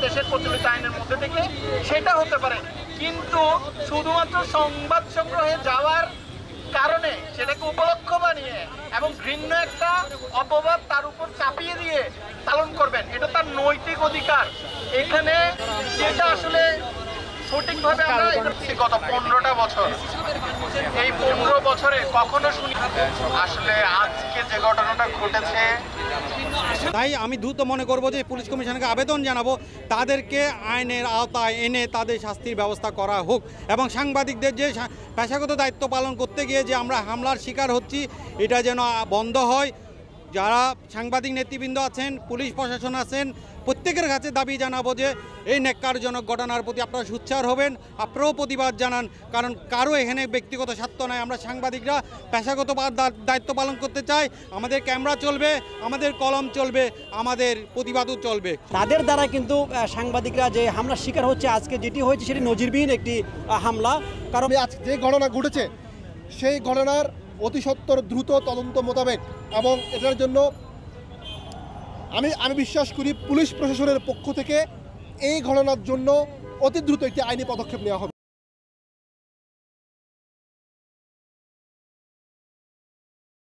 দেশের প্রচলিত আইনের মধ্যে থেকে, সেটা হতে পারে। কিন্তু শুধুমাত্র সংবাদ সংগ্রহে যাওয়ার কারণে সেটাকে উপলক্ষ বানিয়ে এবং ঘৃণ্য একটা অপবাদ তার উপর চাপিয়ে দিয়ে পালন করবেন, এটা তার নৈতিক অধিকার। এখানে যেটা আসলে সঠিকভাবে আমরা গত 15টা বছর, এই 15 বছরে কখনো শুনি আসলে আজকে যে ঘটনাটা ঘটেছে। তাই আমি দ্রুত মনে করব যে পুলিশ কমিশনকে আবেদন জানাবো তাদেরকে আইনের আওতায় এনে তাদের শাস্তির ব্যবস্থা করা হোক, এবং সাংবাদিকদের যে পেশাগত দায়িত্ব পালন করতে গিয়ে যে আমরা হামলার শিকার হচ্ছি এটা যেন বন্ধ হয়। যারা সাংবাদিক নেতৃবৃন্দ আছেন, পুলিশ প্রশাসন আছেন, প্রত্যেকের কাছে দাবি জানাবো যে এই ন্যাক্কারজনক ঘটনার প্রতি আপনারা সোচ্চার হবেন, আপনারাও প্রতিবাদ জানান। কারণ কারো এখানে ব্যক্তিগত স্বার্থ নয়, আমরা সাংবাদিকরা পেশাগত দায়িত্ব পালন করতে চাই। আমাদের ক্যামেরা চলবে, আমাদের কলম চলবে, আমাদের প্রতিবাদও চলবে। তাদের দ্বারা কিন্তু সাংবাদিকরা যে হামলার শিকার হচ্ছে, আজকে যেটি হয়েছে সেটি নজিরবিহীন একটি হামলা। কারণ আজকে যে ঘটনা ঘটেছে সেই ঘটনার অতি সত্বর দ্রুত তদন্ত মোতাবেক, এবং এটার জন্য আমি বিশ্বাস করি পুলিশ প্রশাসনের পক্ষ থেকে এই ঘটনার জন্য অতি দ্রুত একটি আইনি পদক্ষেপ নেওয়া হবে।